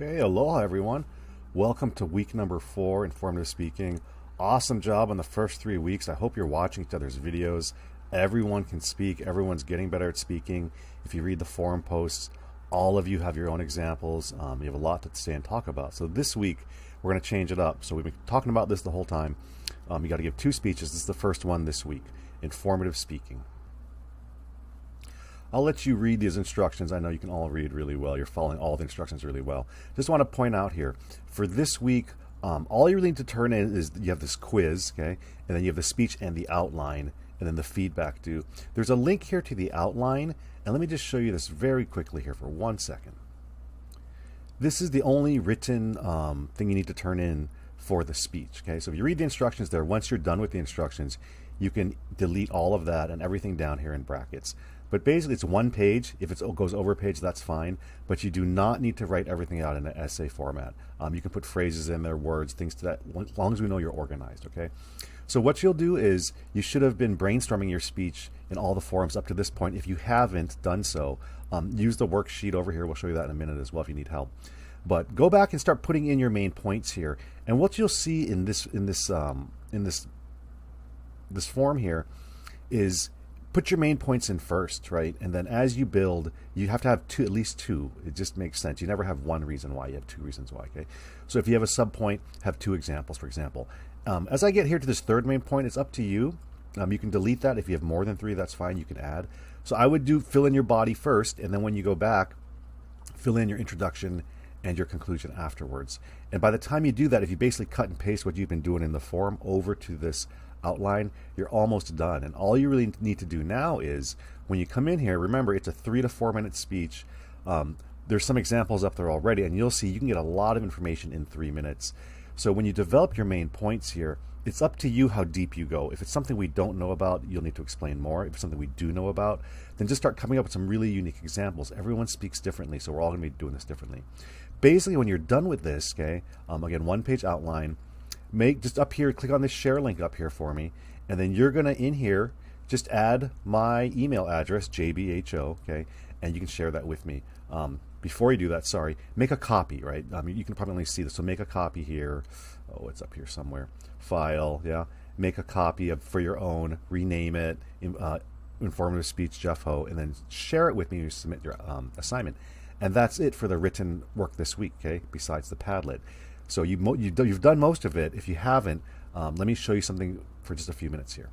Okay, aloha everyone. Welcome to week number 4, Informative Speaking. Awesome job on the first 3 weeks. I hope you're watching each other's videos. Everyone can speak. Everyone's getting better at speaking. If you read the forum posts, all of you have your own examples. You have a lot to say and talk about. So this week, we're going to change it up. So we've been talking about this the whole time. You got to give 2 speeches. This is the first one this week. Informative speaking. I'll let you read these instructions. I know you can all read really well. You're following all the instructions really well. Just want to point out here, for this week, all you really need to turn in is you have this quiz, okay? And then you have the speech and the outline, and then the feedback due. There's a link here to the outline, and let me just show you this very quickly here for 1 second. This is the only written thing you need to turn in for the speech, okay? So if you read the instructions there, once you're done with the instructions, you can delete all of that and everything down here in brackets. But basically, it's 1 page. If it goes over a page, that's fine. But you do not need to write everything out in an essay format. You can put phrases in there, words, things to that, as long as we know you're organized, okay? So what you'll do is you should have been brainstorming your speech in all the forums up to this point. If you haven't done so, use the worksheet over here. We'll show you that in a minute as well if you need help. But go back and start putting in your main points here. And what you'll see in this form here is put your main points in first, right? And then as you build, you have to have at least two. It just makes sense. You never have one reason why. You have 2 reasons why, okay? So if you have a subpoint, have 2 examples, for example. As I get here to this third main point, it's up to you. You can delete that. If you have more than 3, that's fine. You can add. So I would fill in your body first, and then when you go back, fill in your introduction and your conclusion afterwards. And by the time you do that, if you basically cut and paste what you've been doing in the forum over to this outline, you're almost done. And all you really need to do now is, when you come in here, remember it's a 3 to 4 minute speech. There's some examples up there already, and you'll see you can get a lot of information in 3 minutes. So when you develop your main points here, it's up to you how deep you go. If it's something we don't know about, you'll need to explain more. If it's something we do know about, then just start coming up with some really unique examples. Everyone speaks differently, so we're all going to be doing this differently. Basically, when you're done with this, okay, again, 1-page outline, just up here, click on this share link up here for me, and then you're going to, in here, just add my email address, JBHO, okay, and you can share that with me. Before you do that, sorry, make a copy, right? You can probably only see this, so make a copy here. Oh, it's up here somewhere. File, yeah. Make a copy for your own, rename it, Informative Speech Jeff Ho, and then share it with me when you submit your assignment. And that's it for the written work this week, okay, besides the Padlet. So you've done most of it. If you haven't, let me show you something for just a few minutes here.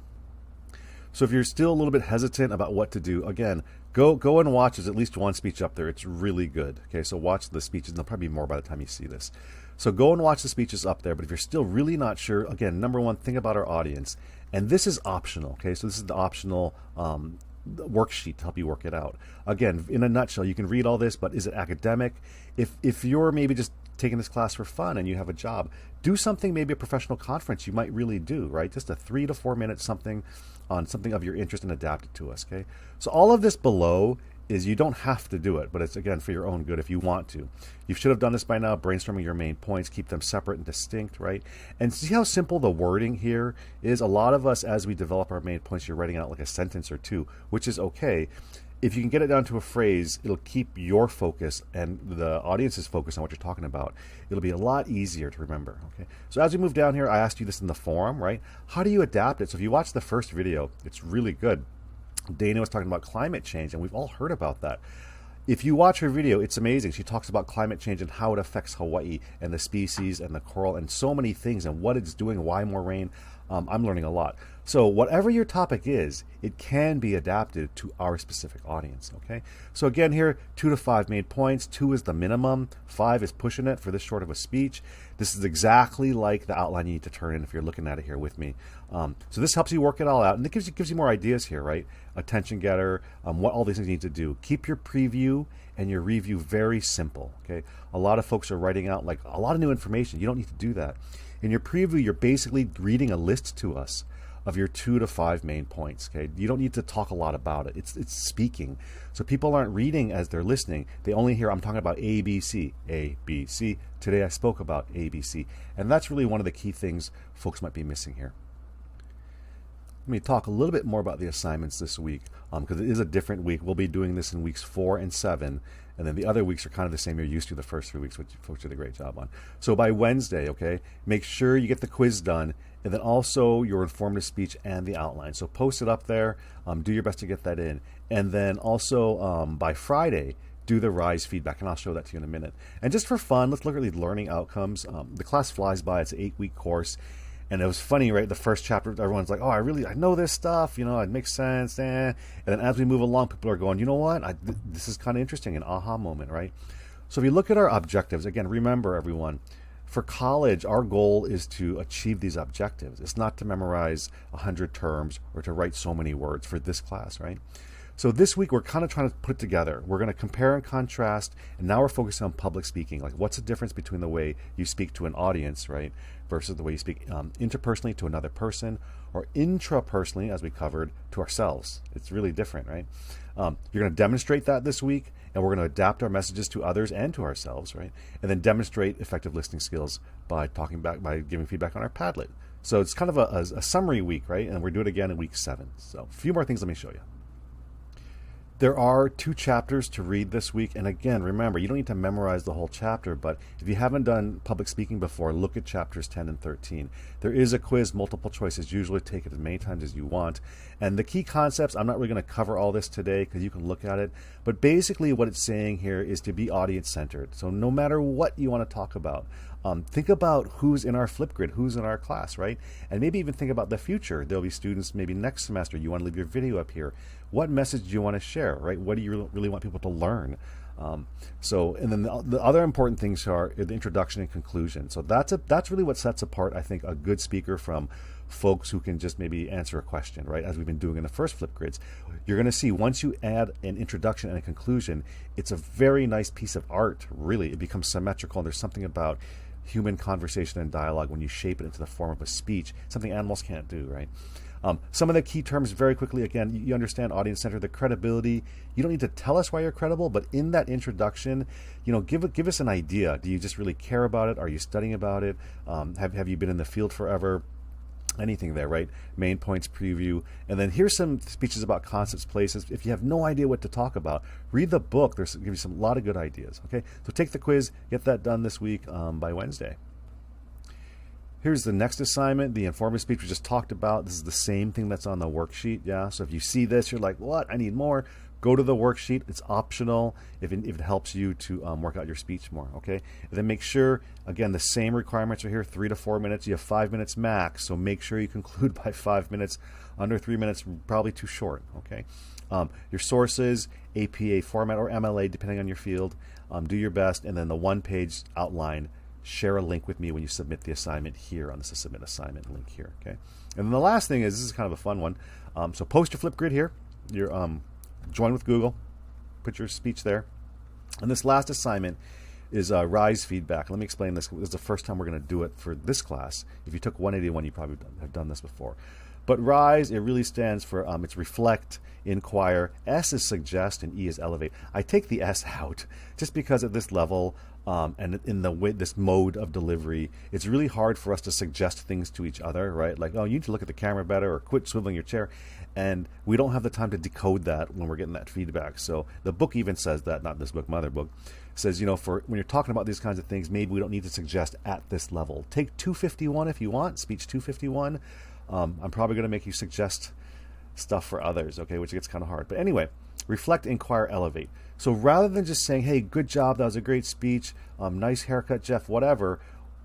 So if you're still a little bit hesitant about what to do, again, go and watch. There's at least 1 speech up there. It's really good. Okay, so watch the speeches. There'll probably be more by the time you see this. So go and watch the speeches up there. But if you're still really not sure, again, number 1, think about our audience. And this is optional. Okay, so this is the optional worksheet to help you work it out. Again, in a nutshell, you can read all this, but is it academic? If you're maybe just taking this class for fun and you have a job, do something, maybe a professional conference you might really do, right? Just a 3 to 4 minute something on something of your interest and adapt it to us, okay? So all of this below is, you don't have to do it, but it's, again, for your own good if you want to. You should have done this by now, brainstorming your main points, keep them separate and distinct, right? And see how simple the wording here is? A lot of us, as we develop our main points, you're writing out like a sentence or 2, which is okay. If you can get it down to a phrase, it'll keep your focus and the audience's focus on what you're talking about. It'll be a lot easier to remember, okay? So as we move down here, I asked you this in the forum, right? How do you adapt it? So if you watch the first video, it's really good. Dana was talking about climate change, and we've all heard about that. If you watch her video, it's amazing. She talks about climate change and how it affects Hawaii and the species and the coral and so many things and what it's doing, why more rain. I'm learning a lot. So whatever your topic is, it can be adapted to our specific audience, okay? So again here, 2 to 5 main points. 2 is the minimum. 5 is pushing it for this short of a speech. This is exactly like the outline you need to turn in if you're looking at it here with me. So this helps you work it all out, and it gives you more ideas here, right? Attention getter, what all these things you need to do. Keep your preview and your review very simple, okay? A lot of folks are writing out like a lot of new information. You don't need to do that. In your preview, you're basically reading a list to us of your 2 to 5 main points, okay? You don't need to talk a lot about it. It's speaking. So people aren't reading as they're listening. They only hear, I'm talking about ABC, ABC. Today I spoke about ABC. And that's really one of the key things folks might be missing here. me talk a little bit more about the assignments this week, because it is a different week. We'll be doing this in weeks 4 and 7, and then the other weeks are kind of the same you're used to the first 3 weeks, which folks did a great job on. So by Wednesday, okay, make sure you get the quiz done, and then also your informative speech and the outline. So post it up there, do your best to get that in. And then also by Friday, do the RISE feedback, and I'll show that to you in a minute. And just for fun, let's look at the learning outcomes. The class flies by. It's an 8-week course. And it was funny, right? The first chapter, everyone's like, oh, I know this stuff, it makes sense. And then as we move along, people are going, you know what? This is kind of interesting, an aha moment, right? So if you look at our objectives, again, remember, everyone, for college, our goal is to achieve these objectives. It's not to memorize 100 terms or to write so many words for this class, right? So this week, we're kind of trying to put it together. We're going to compare and contrast, and now we're focusing on public speaking. Like, what's the difference between the way you speak to an audience, right, versus the way you speak interpersonally to another person, or intrapersonally, as we covered, to ourselves. It's really different, right? You're going to demonstrate that this week, and we're going to adapt our messages to others and to ourselves, right? And then demonstrate effective listening skills by giving feedback on our Padlet. So it's kind of a summary week, right? And we're doing it again in week 7. So a few more things let me show you. There are 2 chapters to read this week. And again, remember, you don't need to memorize the whole chapter, but if you haven't done public speaking before, look at chapters 10 and 13. There is a quiz, multiple choices. Usually take it as many times as you want. And the key concepts, I'm not really going to cover all this today because you can look at it. But basically what it's saying here is to be audience-centered. So no matter what you want to talk about, think about who's in our Flipgrid, who's in our class, right? And maybe even think about the future. There'll be students maybe next semester. You want to leave your video up here. What message do you want to share, right? What do you really want people to learn? And then the other important things are the introduction and conclusion. So that's really what sets apart, I think, a good speaker from folks who can just maybe answer a question, right? As we've been doing in the first Flipgrids. You're going to see once you add an introduction and a conclusion, it's a very nice piece of art, really. It becomes symmetrical, and there's something about human conversation and dialogue when you shape it into the form of a speech, something animals can't do, right? Some of the key terms very quickly, again, you understand audience center, the credibility. You don't need to tell us why you're credible, but in that introduction, give us an idea. Do you just really care about it? Are you studying about it? Have you been in the field forever? Anything there, right? Main points, preview. And then here's some speeches about concepts, places. If you have no idea what to talk about, read the book. There's give you a lot of good ideas, okay? So take the quiz, get that done this week by Wednesday. Here's the next assignment, the informative speech we just talked about. This is the same thing that's on the worksheet, yeah? So if you see this, you're like, what? I need more. Go to the worksheet. It's optional if it helps you to work out your speech more, okay? And then make sure, again, the same requirements are here, 3 to 4 minutes. You have 5 minutes max, so make sure you conclude by 5 minutes. Under 3 minutes, probably too short, okay? Your sources, APA format or MLA, depending on your field. Do your best, and then the one-page outline. Share a link with me when you submit the assignment here on this submit assignment link here, okay? And then the last thing is, this is kind of a fun one. So post your Flipgrid here. Join with Google. Put your speech there. And this last assignment is RISE feedback. Let me explain this. This is the first time we're going to do it for this class. If you took 181, you probably have done this before. But RISE, it really stands for, it's reflect, inquire. S is suggest, and E is elevate. I take the S out just because at this level, and in this mode of delivery, it's really hard for us to suggest things to each other, right? Like, oh, you need to look at the camera better, or quit swiveling your chair. And we don't have the time to decode that when we're getting that feedback. So the book even says that, not this book, my other book, says, for when you're talking about these kinds of things, maybe we don't need to suggest at this level. Take 251 if you want, speech 251. I'm probably going to make you suggest stuff for others, okay, which gets kind of hard. But anyway, reflect, inquire, elevate. So rather than just saying, hey, good job, that was a great speech, nice haircut, Jeff, whatever,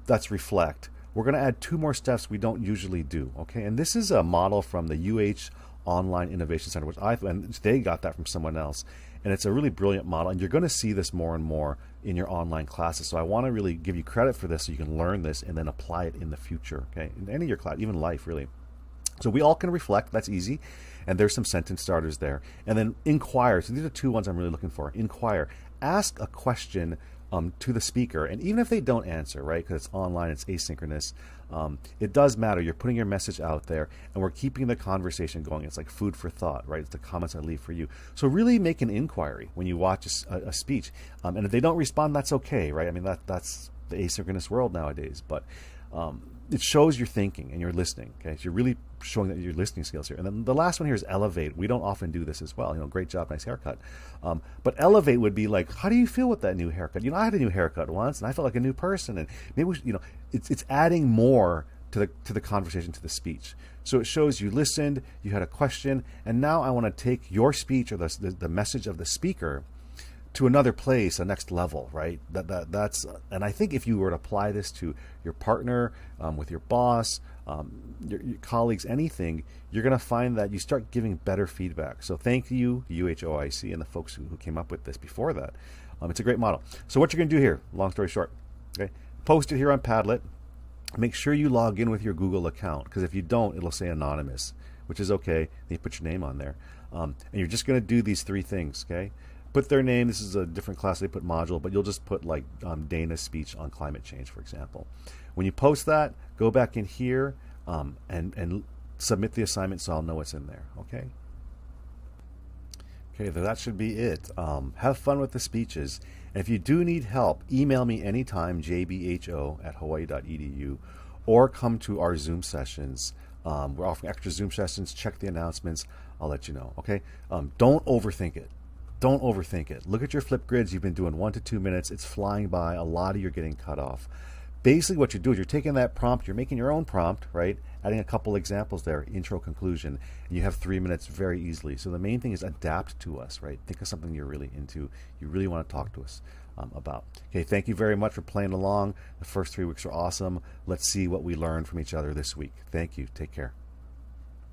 that's reflect. We're going to add 2 more steps we don't usually do, okay? And this is a model from the UH Online Innovation Center, and they got that from someone else. And it's a really brilliant model, and you're going to see this more and more in your online classes. So I want to really give you credit for this so you can learn this and then apply it in the future, okay? In any of your class, even life, really. So we all can reflect. That's easy. And there's some sentence starters there. And then inquire. So these are 2 ones I'm really looking for. Inquire. Ask a question to the speaker. And even if they don't answer, right, because it's online, it's asynchronous, it does matter. You're putting your message out there, and we're keeping the conversation going. It's like food for thought, right? It's the comments I leave for you. So really make an inquiry when you watch a speech. And if they don't respond, that's okay, right? I mean, that's the asynchronous world nowadays. But it shows you're thinking and you're listening. Okay, so you're really showing that your listening skills here. And then the last one here is elevate. We don't often do this as well. Great job, nice haircut. But elevate would be like, how do you feel with that new haircut? I had a new haircut once, and I felt like a new person. And maybe it's adding more to the conversation, to the speech. So it shows you listened, you had a question, and now I want to take your speech or the message of the speaker to another place, a next level, right? That's, and I think if you were to apply this to your partner, with your boss, your colleagues, anything, you're going to find that you start giving better feedback. So thank you, UHOIC, and the folks who came up with this before that. It's a great model. So what you're going to do here, long story short, okay, post it here on Padlet. Make sure you log in with your Google account, because if you don't, it'll say anonymous, which is okay. Then you put your name on there. And you're just going to do these 3 things, okay? Put their name. This is a different class. They put module, but you'll just put like Dana's speech on climate change, for example. When you post that, go back in here and submit the assignment so I'll know what's in there, okay? Okay, that should be it. Have fun with the speeches. And if you do need help, email me anytime, jbho@hawaii.edu, or come to our Zoom sessions. We're offering extra Zoom sessions. Check the announcements. I'll let you know, okay? Don't overthink it. Don't overthink it. Look at your flip grids. You've been doing 1 to 2 minutes. It's flying by. A lot of you are getting cut off. Basically what you do is you're taking that prompt, you're making your own prompt, right? Adding a couple examples there, intro, conclusion, and you have 3 minutes very easily. So the main thing is adapt to us, right? Think of something you're really into, you really want to talk to us about. Okay, thank you very much for playing along. The first 3 weeks are awesome. Let's see what we learned from each other this week. Thank you. Take care.